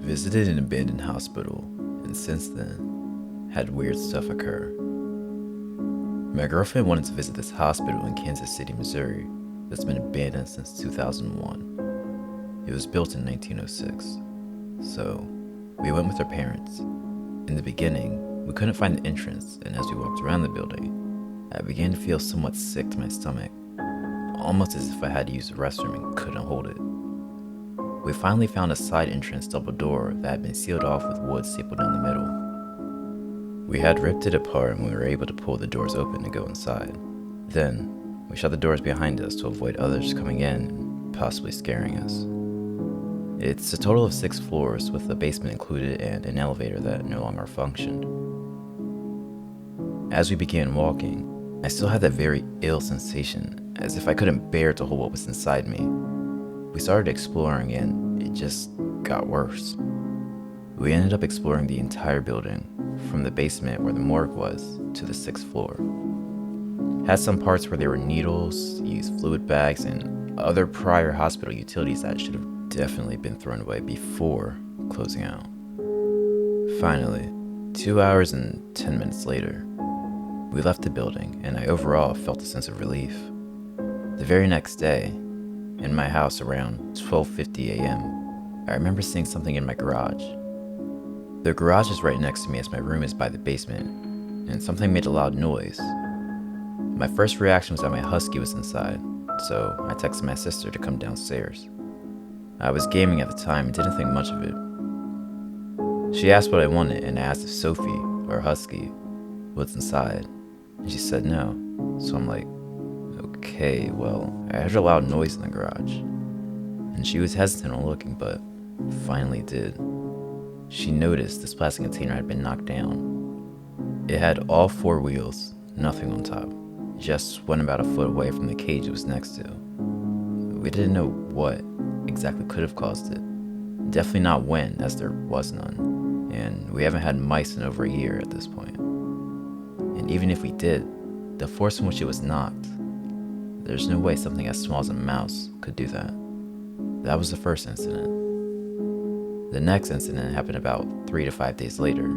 visited an abandoned hospital, and since then, had weird stuff occur. My girlfriend wanted to visit this hospital in Kansas City, Missouri, that's been abandoned since 2001. It was built in 1906, so we went with our parents. In the beginning, we couldn't find the entrance, and as we walked around the building, I began to feel somewhat sick to my stomach, almost as if I had to use the restroom and couldn't hold it. We finally found a side entrance double door that had been sealed off with wood stapled down the middle. We had ripped it apart and we were able to pull the doors open to go inside. Then, we shut the doors behind us to avoid others coming in and possibly scaring us. It's a total of 6 floors with a basement included and an elevator that no longer functioned. As we began walking, I still had that very ill sensation, as if I couldn't bear to hold what was inside me. We started exploring and it just got worse. We ended up exploring the entire building, from the basement where the morgue was to the 6th floor. Had some parts where there were needles, used fluid bags, and other prior hospital utilities that should have definitely been thrown away before closing out. Finally, 2 hours and 10 minutes later, we left the building and I overall felt a sense of relief. The very next day, in my house around 12:50 a.m., I remember seeing something in my garage. The garage is right next to me as my room is by the basement, and something made a loud noise. My first reaction was that my husky was inside, so I texted my sister to come downstairs. I was gaming at the time and didn't think much of it. She asked what I wanted and I asked if Sophie, our husky, was inside, and she said no, so I'm like, okay, well, I heard a loud noise in the garage, and she was hesitant on looking, but finally did. She noticed this plastic container had been knocked down. It had all 4 wheels, nothing on top, just went about a foot away from the cage it was next to. We didn't know what exactly could have caused it. Definitely not when, as there was none, and we haven't had mice in over a year at this point. And even if we did, the force in which it was knocked, there's no way something as small as a mouse could do that. That was the first incident. The next incident happened about 3 to 5 days later.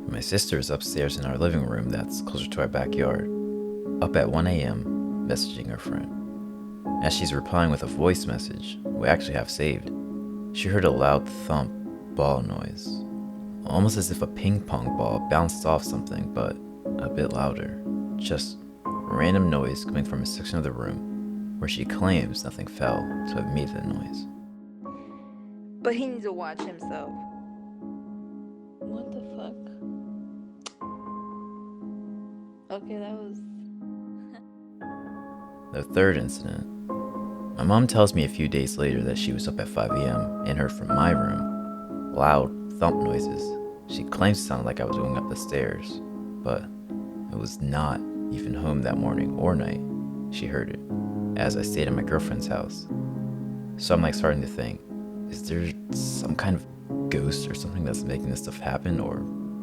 My sister is upstairs in our living room that's closer to our backyard, up at 1 a.m., messaging her friend. As she's replying with a voice message we actually have saved, she heard a loud thump ball noise, almost as if a ping pong ball bounced off something, but a bit louder. Just random noise coming from a section of the room where she claims nothing fell to have made the noise. But he needs to watch himself. What the fuck? Okay, that was... The third incident. My mom tells me a few days later that she was up at 5 a.m. and heard from my room loud thump noises. She claims it sounded like I was going up the stairs, but I was not even home that morning or night. She heard it, as I stayed at my girlfriend's house. So I'm starting to think, is there some kind of ghost or something that's making this stuff happen, or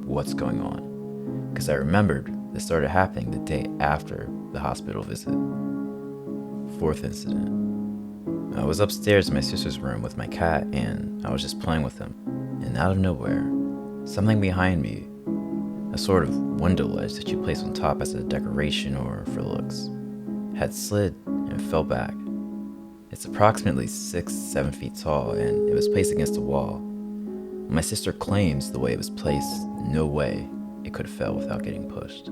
what's going on? Because I remembered this started happening the day after the hospital visit. Fourth incident. I was upstairs in my sister's room with my cat and I was just playing with him, and out of nowhere, something behind me, a sort of window ledge that you place on top as a decoration or for looks, had slid and fell back. It's approximately 6-7 feet tall and it was placed against a wall. My sister claims the way it was placed, no way it could have fell without getting pushed,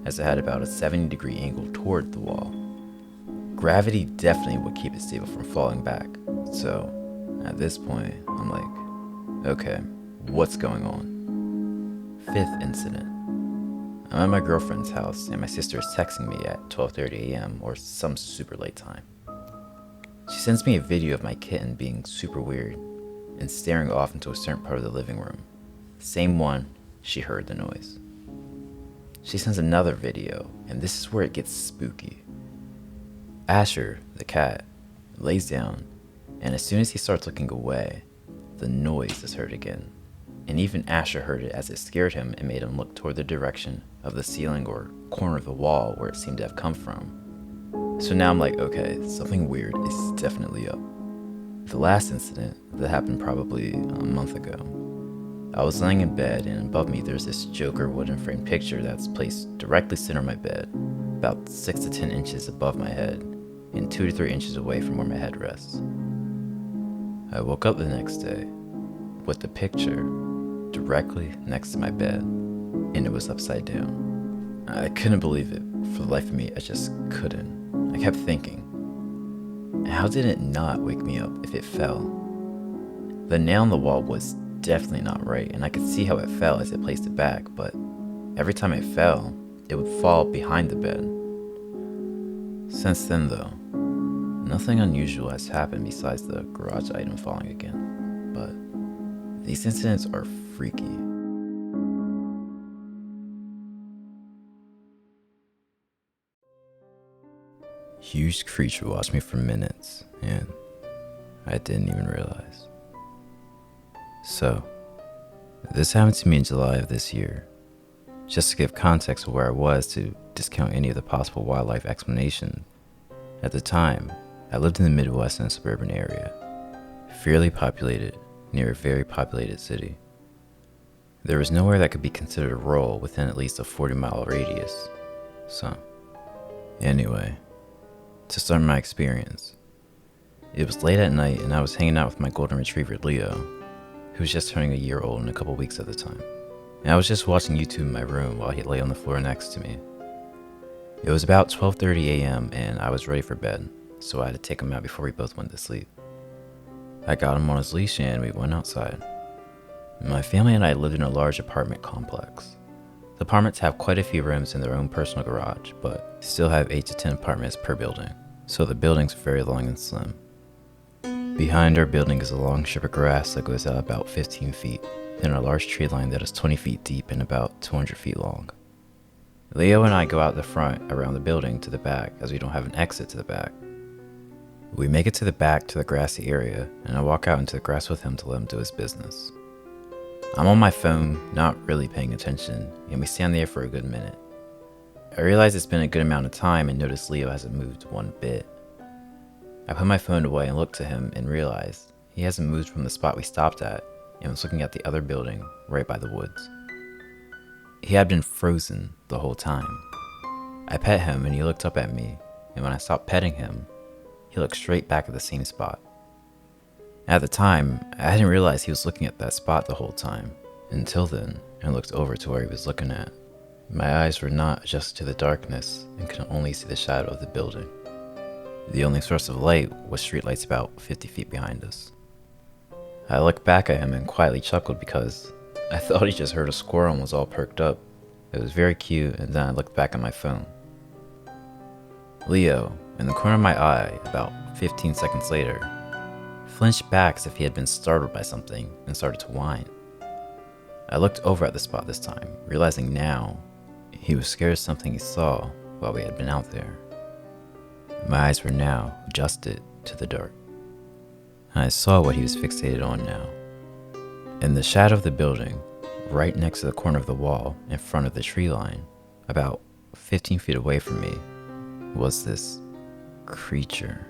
as it had about a 70-degree angle toward the wall. Gravity definitely would keep it stable from falling back, so at this point, I'm like, okay, what's going on? Fifth incident. I'm at my girlfriend's house and my sister is texting me at 12:30 a.m. or some super late time. She sends me a video of my kitten being super weird and staring off into a certain part of the living room, same one she heard the noise. She sends another video, and this is where it gets spooky. Asher, the cat, lays down, and as soon as he starts looking away, the noise is heard again. And even Asher heard it as it scared him and made him look toward the direction of the ceiling or corner of the wall where it seemed to have come from. So now I'm like, okay, something weird is definitely up. The last incident that happened probably a month ago. I was laying in bed, and above me there's this Joker wooden frame picture that's placed directly center of my bed, about 6 to 10 inches above my head, and 2 to 3 inches away from where my head rests. I woke up the next day with the picture directly next to my bed, and it was upside down. I couldn't believe it. For the life of me, I just couldn't. I kept thinking, how did it not wake me up if it fell? The nail on the wall was definitely not right, and I could see how it fell as it placed it back, but every time it fell, it would fall behind the bed. Since then, though, nothing unusual has happened besides the garage item falling again, but these incidents are freaky. Huge creature watched me for minutes, and I didn't even realize. So, this happened to me in July of this year. Just to give context of where I was to discount any of the possible wildlife explanation, at the time, I lived in the Midwest in a suburban area, fairly populated, near a very populated city. There was nowhere that could be considered rural within at least a 40-mile radius. So, anyway, to start my experience, it was late at night and I was hanging out with my golden retriever Leo, who was just turning a year old in a couple weeks at the time. And I was just watching YouTube in my room while he lay on the floor next to me. It was about 12:30 a.m. and I was ready for bed, so I had to take him out before we both went to sleep. I got him on his leash and we went outside. My family and I lived in a large apartment complex. The apartments have quite a few rooms in their own personal garage, but still have 8 to 10 apartments per building, so the building's very long and slim. Behind our building is a long strip of grass that goes out about 15 feet, then a large tree line that is 20 feet deep and about 200 feet long. Leo and I go out the front around the building to the back, as we don't have an exit to the back. We make it to the back to the grassy area, and I walk out into the grass with him to let him do his business. I'm on my phone, not really paying attention, and we stand there for a good minute. I realize it's been a good amount of time and notice Leo hasn't moved one bit. I put my phone away and look to him and realize he hasn't moved from the spot we stopped at and was looking at the other building right by the woods. He had been frozen the whole time. I pet him and he looked up at me, and when I stopped petting him, he looked straight back at the same spot. At the time, I hadn't realized he was looking at that spot the whole time. Until then, I looked over to where he was looking at. My eyes were not adjusted to the darkness and could only see the shadow of the building. The only source of light was streetlights about 50 feet behind us. I looked back at him and quietly chuckled because I thought he just heard a squirrel and was all perked up. It was very cute, and then I looked back at my phone. Leo, in the corner of my eye, about 15 seconds later, flinched back as if he had been startled by something and started to whine. I looked over at the spot this time, realizing now he was scared of something he saw while we had been out there. My eyes were now adjusted to the dark, and I saw what he was fixated on now. In the shadow of the building, right next to the corner of the wall in front of the tree line, about 15 feet away from me, was this creature.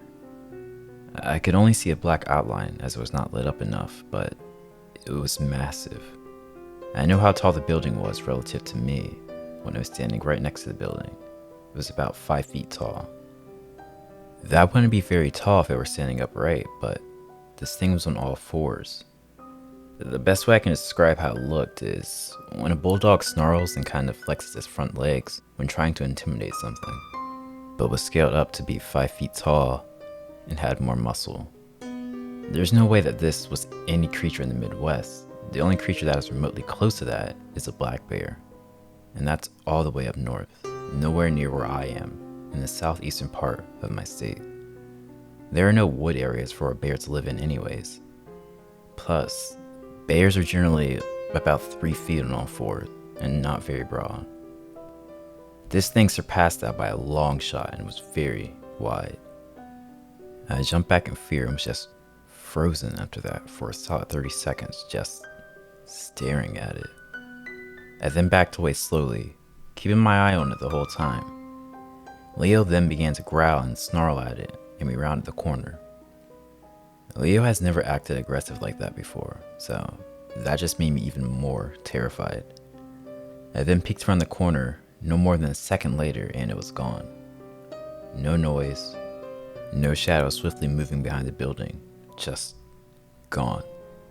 I could only see a black outline as it was not lit up enough, but it was massive. I knew how tall the building was relative to me when I was standing right next to the building. It was about 5 feet tall. That wouldn't be very tall if it were standing upright, but this thing was on all fours. The best way I can describe how it looked is when a bulldog snarls and kind of flexes its front legs when trying to intimidate something, but was scaled up to be 5 feet tall and had more muscle. There's no way that this was any creature in the Midwest. The only creature that is remotely close to that is a black bear, and that's all the way up north, nowhere near where I am, in the southeastern part of my state. There are no wood areas for a bear to live in anyways. Plus, bears are generally about 3 feet on all fours and not very broad. This thing surpassed that by a long shot and was very wide. I jumped back in fear and was just frozen after that for a solid 30 seconds, just staring at it. I then backed away slowly, keeping my eye on it the whole time. Leo then began to growl and snarl at it, and we rounded the corner. Leo has never acted aggressive like that before, so that just made me even more terrified. I then peeked around the corner no more than a second later and it was gone. No noise, no shadow swiftly moving behind the building, just gone.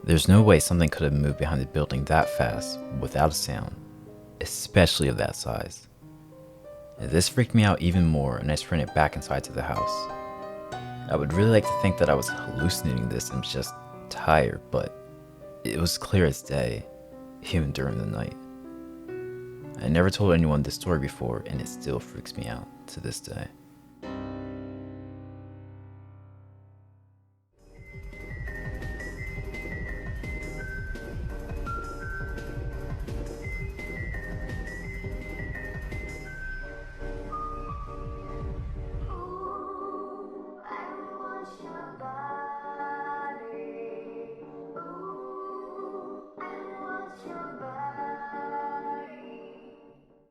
There's no way something could have moved behind the building that fast without a sound, especially of that size. This freaked me out even more and I sprinted back inside to the house. I would really like to think that I was hallucinating this and was just tired, but it was clear as day, even during the night. I never told anyone this story before and it still freaks me out to this day.